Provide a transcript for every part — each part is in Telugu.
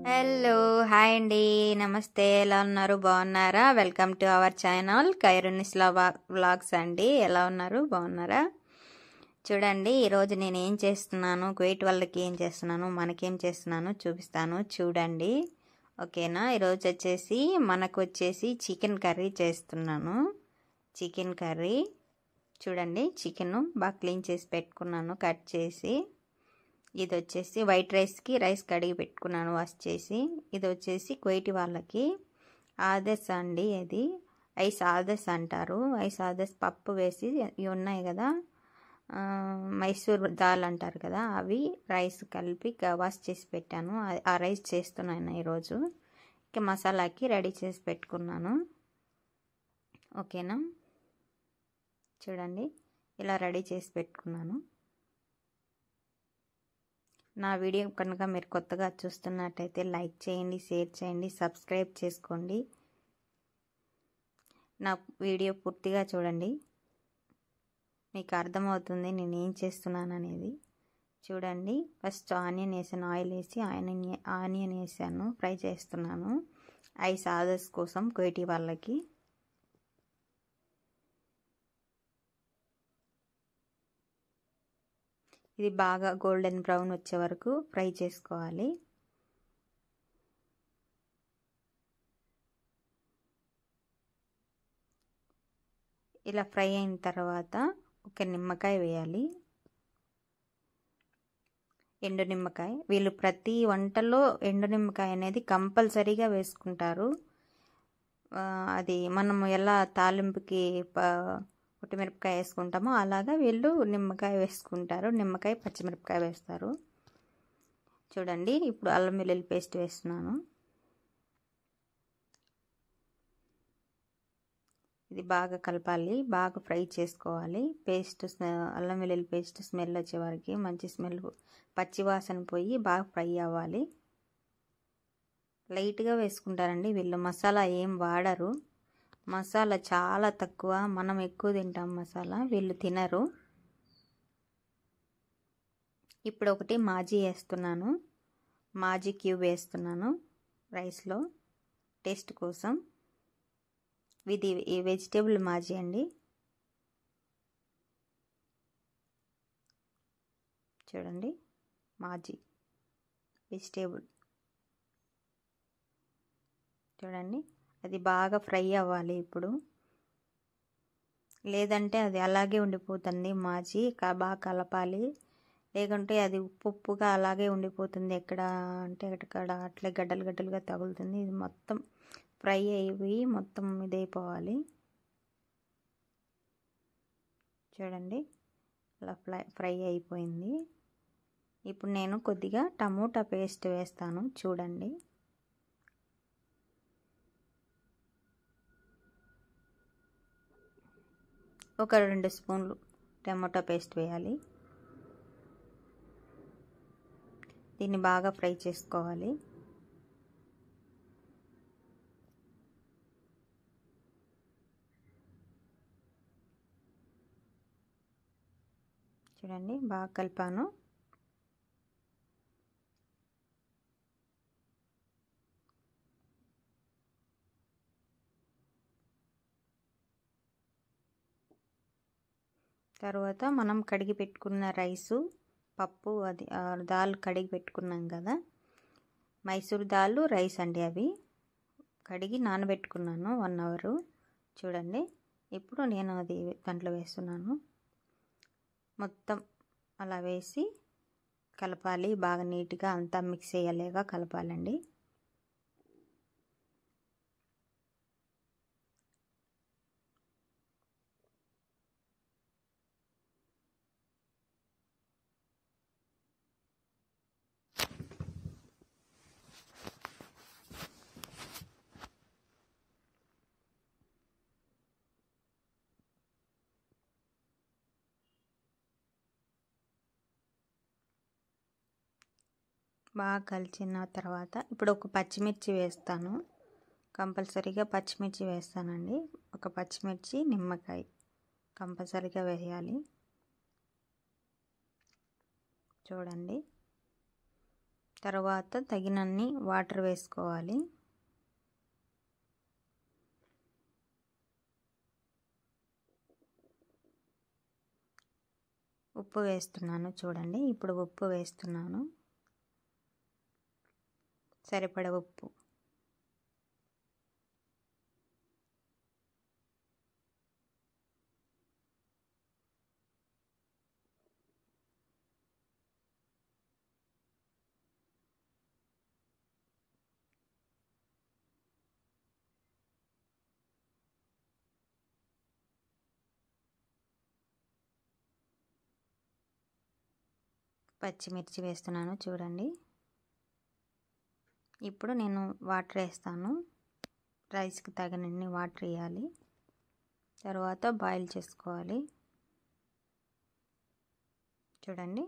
హలో హాయ్ అండి, నమస్తే. ఎలా ఉన్నారు? బాగున్నారా? Welcome to our channel Khairunnisa vlogs అండి. ఎలా ఉన్నారు? బాగున్నారా? చూడండి, ఈరోజు నేను ఏం చేస్తున్నాను, కువైట్ వాళ్ళకి ఏం చేస్తున్నాను, మనకేం చేస్తున్నాను చూపిస్తాను. చూడండి, ఓకేనా? ఈరోజు వచ్చేసి మనకు వచ్చేసి చికెన్ కర్రీ చేస్తున్నాను. చికెన్ కర్రీ చూడండి, చికెన్ బాగా క్లీన్ చేసి పెట్టుకున్నాను, కట్ చేసి. ఇది వచ్చేసి వైట్ రైస్కి రైస్ కడిగి పెట్టుకున్నాను, వాష్ చేసి. ఇది వచ్చేసి కువైటి వాళ్ళకి ఆదర్స్ అండి. ఇది ఐస్ ఆదర్స్ అంటారు. ఐస్ ఆదర్స్ పప్పు వేసి ఇవి ఉన్నాయి కదా, మైసూర్ దాల్ అంటారు కదా, అవి రైస్ కలిపి వాష్ చేసి పెట్టాను. ఆ రైస్ చేస్తున్నాను ఈరోజు. ఇక మసాలాకి రెడీ చేసి పెట్టుకున్నాను, ఓకేనా? చూడండి, ఇలా రెడీ చేసి పెట్టుకున్నాను. నా వీడియో కనుక మీరు కొత్తగా చూస్తున్నట్టయితే లైక్ చేయండి, షేర్ చేయండి, సబ్స్క్రైబ్ చేసుకోండి. నా వీడియో పూర్తిగా చూడండి, మీకు అర్థమవుతుంది నేను ఏం చేస్తున్నాను అనేది. చూడండి, ఫస్ట్ ఆనియన్ వేసాను, ఆయిల్ వేసి ఆనియన్ వేసాను, ఫ్రై చేస్తున్నాను. ఐస్ ఆదర్స్ కోసం కువైటి వాళ్ళకి. ఇది బాగా గోల్డెన్ బ్రౌన్ వచ్చే వరకు ఫ్రై చేసుకోవాలి. ఇలా ఫ్రై అయిన తర్వాత ఒక నిమ్మకాయ వేయాలి, ఎండు నిమ్మకాయ. వీళ్ళు ప్రతి వంటలో ఎండు నిమ్మకాయ అనేది కంపల్సరీగా వేసుకుంటారు. అది మనం ఎలా తాలింపుకి మిరపకాయ వేసుకుంటామో అలాగా వీళ్ళు నిమ్మకాయ వేసుకుంటారు. నిమ్మకాయ, పచ్చిమిరపకాయ వేస్తారు. చూడండి, ఇప్పుడు అల్లం వెల్లుల్లి పేస్ట్ వేస్తున్నాను. ఇది బాగా కలపాలి, బాగా ఫ్రై చేసుకోవాలి. పేస్ట్ అల్లం వెల్లుల్లి పేస్ట్ స్మెల్ వచ్చే వరకు, మంచి స్మెల్, పచ్చివాసన పోయి బాగా ఫ్రై అవ్వాలి. లైట్గా వేసుకుంటారండి వీళ్ళు, మసాలా ఏం వాడరు. మసాలా చాలా తక్కువ, మనం ఎక్కువ తింటాం మసాలా, వీళ్ళు తినరు. ఇప్పుడు ఒకటి మాజీ వేస్తున్నాను, మాజీ క్యూబ్ వేస్తున్నాను రైస్లో టేస్ట్ కోసం. ఇది ఈ వెజిటేబుల్ మాజీ అండి. చూడండి, మాజీ వెజిటేబుల్. చూడండి, అది బాగా ఫ్రై అవ్వాలి ఇప్పుడు, లేదంటే అది అలాగే ఉండిపోతుంది. మాజీ బాగా కలపాలి, లేకుంటే అది ఉప్పుగా అలాగే ఉండిపోతుంది. ఎక్కడ అంటే ఎక్కడ అట్లే గడ్డలు గడ్డలుగా తగులుతుంది. ఇది మొత్తం ఫ్రై అయిపోయి మొత్తం ఇదైపోవాలి. చూడండి, అలా ఫ్రై అయిపోయింది. ఇప్పుడు నేను కొద్దిగా టమోటా పేస్ట్ వేస్తాను. చూడండి, ఒక 2 స్పూన్లు టమోటా పేస్ట్ వేయాలి. దీన్ని బాగా ఫ్రై చేసుకోవాలి. చూడండి, బాగా కలిపాను. తర్వాత మనం కడిగి పెట్టుకున్న రైసు, పప్పు, అది దాల్ కడిగి పెట్టుకున్నాం కదా, మైసూర్ దాల్ రైస్ అండి. అవి కడిగి నానబెట్టుకున్నాను 1 అవర్. చూడండి, ఇప్పుడు నేను అది దాంట్లో వేస్తున్నాను. మొత్తం అలా వేసి కలపాలి, బాగా నీట్గా అంతా మిక్స్ అయ్యేలాగా కలపాలండి. బాగా కలిసిన తర్వాత ఇప్పుడు ఒక పచ్చిమిర్చి వేస్తాను. కంపల్సరీగా పచ్చిమిర్చి వేస్తానండి. ఒక పచ్చిమిర్చి, నిమ్మకాయ కంపల్సరీగా వేయాలి. చూడండి, తర్వాత తగినన్ని వాటర్ వేసుకోవాలి. ఉప్పు వేస్తున్నాను చూడండి. ఇప్పుడు ఉప్పు వేస్తున్నాను, సరిపడ ఉప్పు. పచ్చిమిర్చి వేస్తున్నాను చూడండి. ఇప్పుడు నేను వాటర్ వేస్తాను. రైస్కి తగినన్ని వాటర్ వేయాలి. తర్వాత బాయిల్ చేసుకోవాలి. చూడండి,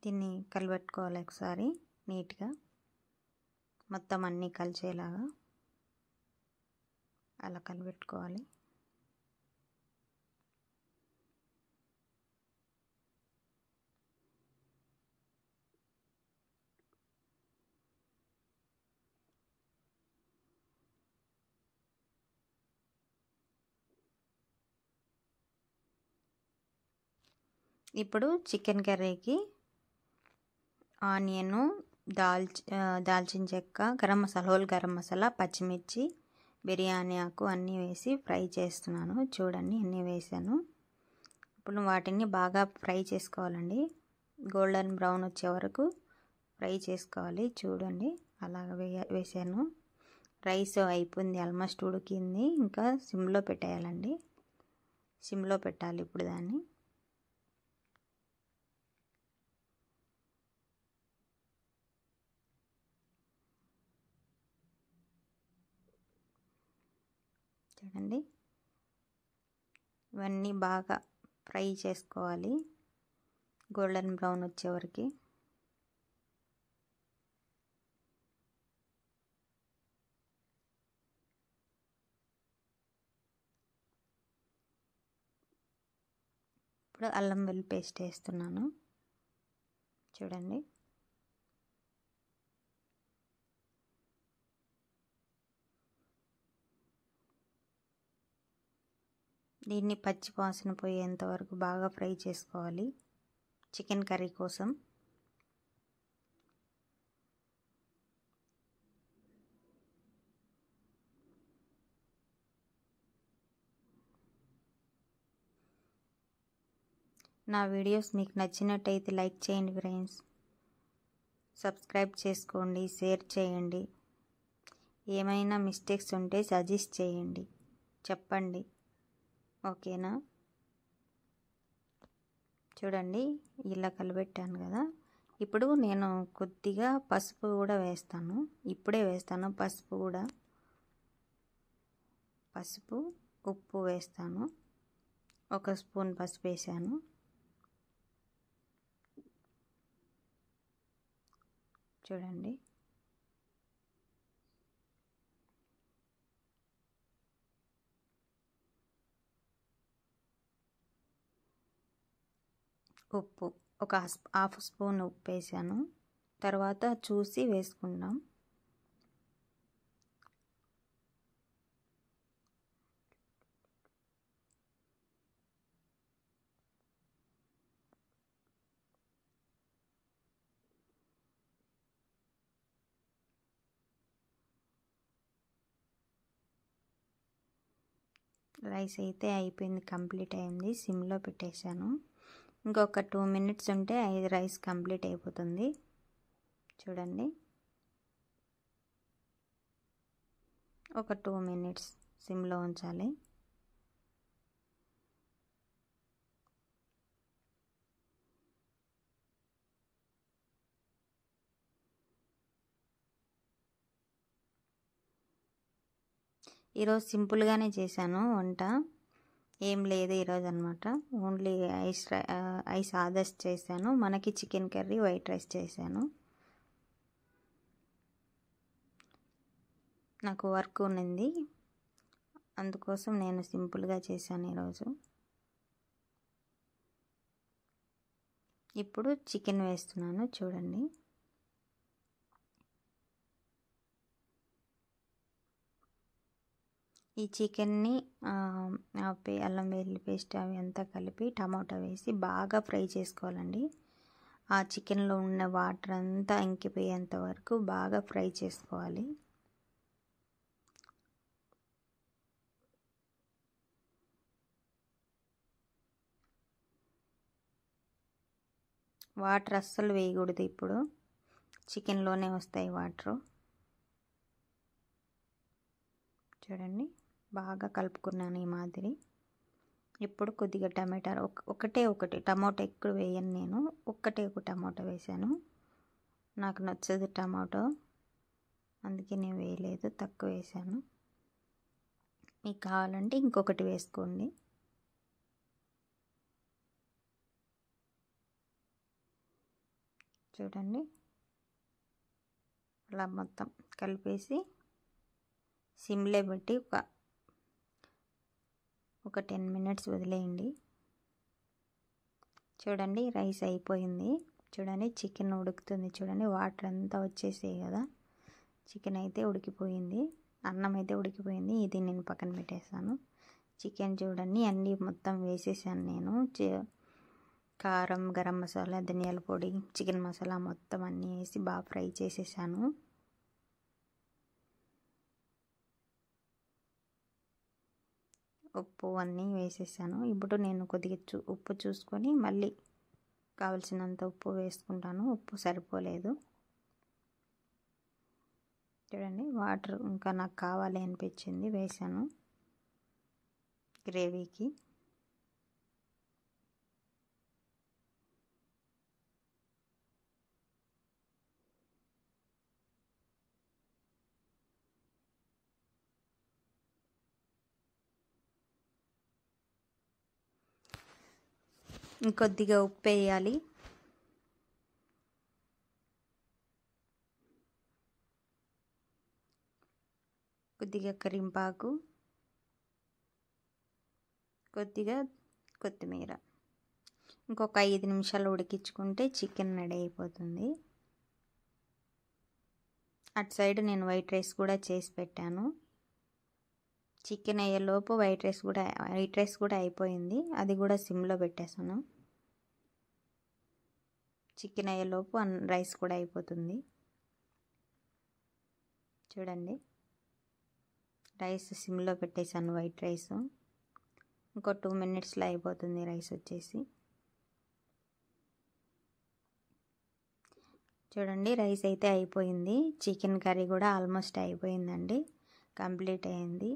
దీన్ని కలబెట్టుకోవాలి ఒకసారి నీట్గా, మొత్తం అన్నీ కలిసేలాగా అలా కలబెట్టుకోవాలి. ఇప్పుడు చికెన్ కర్రీకి ఆనియను, దాల్చిన చెక్క, హోల్ గరం మసాలా, పచ్చిమిర్చి, బిర్యానీ ఆకు అన్నీ వేసి ఫ్రై చేస్తున్నాను. చూడండి, అన్నీ వేసాను. ఇప్పుడు వాటిని బాగా ఫ్రై చేసుకోవాలండి. గోల్డెన్ బ్రౌన్ వచ్చే వరకు ఫ్రై చేసుకోవాలి. చూడండి, అలాగ వేసాను. రైస్ అయిపోయింది, ఆల్మోస్ట్ ఉడికింది. ఇంకా సిమ్లో పెట్టేయాలండి. సిమ్లో పెట్టాలి ఇప్పుడు దాన్ని. చూడండి, ఇవన్నీ బాగా ఫ్రై చేసుకోవాలి గోల్డెన్ బ్రౌన్ వచ్చేవరకు. ఇప్పుడు అల్లం వెల్లుల్లి పేస్ట్ వేస్తున్నాను చూడండి. దీన్ని పచ్చి వాసన పోయేంత వరకు బాగా ఫ్రై చేసుకోవాలి చికెన్ కర్రీ కోసం. నా వీడియోస్ మీకు నచ్చినట్టయితే లైక్ చేయండి ఫ్రెండ్స్, సబ్స్క్రైబ్ చేసుకోండి, షేర్ చేయండి. ఏమైనా మిస్టేక్స్ ఉంటే సజెస్ట్ చేయండి, చెప్పండి, ఓకేనా? చూడండి, ఇలా కలబెట్టాను కదా. ఇప్పుడు నేను కొద్దిగా పసుపు కూడా వేస్తాను. ఇప్పుడే వేస్తాను పసుపు కూడా. పసుపు, ఉప్పు వేస్తాను. 1 స్పూన్ పసుపు వేసాను. చూడండి, ఉప్పు 1/2 స్పూన్ ఉప్పు వేసాను. తర్వాత చూసి వేసుకుందాం. రైస్ అయితే అయిపోయింది, కంప్లీట్ అయింది. సిమ్లో పెట్టేశాను. ఇంకొక 2 మినిట్స్ ఉంటే రైస్ కంప్లీట్ అయిపోతుంది. చూడండి, ఒక 2 మినిట్స్ సిమ్లో ఉంచాలి. ఈరోజు సింపుల్గానే చేశాను వంట, ఏం లేదు ఈరోజు అనమాట. ఓన్లీ ఐస్ ఆదర్స్ చేశాను. మనకి చికెన్ కర్రీ, వైట్ రైస్ చేశాను. నాకు వర్క్ ఉన్నింది, అందుకోసం నేను సింపుల్గా చేశాను ఈరోజు. ఇప్పుడు చికెన్ వేస్తున్నాను చూడండి. ఈ చికెన్ని అల్లం వెల్లుల్లి పేస్ట్ అవి అంతా కలిపి టమాటా వేసి బాగా ఫ్రై చేసుకోవాలండి. ఆ చికెన్లో ఉన్న వాటర్ అంతా ఇంకిపోయేంత వరకు బాగా ఫ్రై చేసుకోవాలి. వాటర్ అస్సలు వేయకూడదు, ఇప్పుడు చికెన్లోనే వస్తాయి వాటరు. చూడండి బాగా కలుపుకున్నాను ఈ మాదిరి. ఇప్పుడు కొద్దిగా టమాటా ఒకటి టమాటో ఎక్కువ వేయను నేను, ఒక టమాటో వేసాను. నాకు నచ్చదు టమాటో, అందుకే నేను వేయలేదు, తక్కువ వేసాను. మీకు కావాలంటే ఇంకొకటి వేసుకోండి. చూడండి అలా మొత్తం కలిపేసి సిమ్లో పెట్టి ఒక 10 మినిట్స్ వదిలేయండి. చూడండి రైస్ అయిపోయింది. చూడండి చికెన్ ఉడుకుతుంది. చూడండి వాటర్ అంతా వచ్చేసాయి కదా, చికెన్ అయితే ఉడికిపోయింది, అన్నం అయితే ఉడికిపోయింది. ఇది నేను పక్కన పెట్టేసాను. చికెన్ చూడండి అన్నీ మొత్తం వేసేసాను నేను. కారం, గరం మసాలా, ధనియాల పొడి, చికెన్ మసాలా మొత్తం అన్నీ వేసి బాగా ఫ్రై చేసేసాను. ఉప్పు అన్నీ వేసేసాను. ఇప్పుడు నేను కొద్దిగా ఉప్పు చూసుకొని మళ్ళీ కావలసినంత ఉప్పు వేసుకుంటాను. ఉప్పు సరిపోలేదు. చూడండి వాటర్ ఇంకా నాకు కావాలి అనిపించింది వేసాను గ్రేవీకి. ఇంకొద్దిగా ఉప్పు వేయాలి. కొద్దిగా కరింపాకు, కొద్దిగా కొత్తిమీర. ఇంకొక 5 నిమిషాలు ఉడికించుకుంటే చికెన్ రెడీ అయిపోతుంది. అటు సైడ్ నేను వైట్ రైస్ కూడా చేసి పెట్టాను. చికెన్ అయ్యేలోపు వైట్ రైస్ కూడా అయిపోయింది. అది కూడా సిమ్లో పెట్టేసాను. చికెన్ అయ్యేలోపు రైస్ కూడా అయిపోతుంది. చూడండి రైస్ సిమ్లో పెట్టేసాను, వైట్ రైస్. ఇంకో 2 మినిట్స్లో అయిపోతుంది రైస్ వచ్చేసి. చూడండి రైస్ అయితే అయిపోయింది. చికెన్ కర్రీ కూడా ఆల్మోస్ట్ అయిపోయిందండి, కంప్లీట్ అయింది.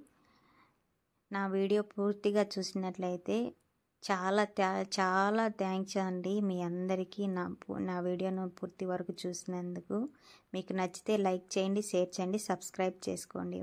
నా వీడియో పూర్తిగా చూసినట్లయితే చాలా థ్యాంక్స్ అండి మీ అందరికీ. నా వీడియోను పూర్తి వరకు చూసినందుకు. మీకు నచ్చితే లైక్ చేయండి, షేర్ చేయండి, సబ్స్క్రైబ్ చేసుకోండి.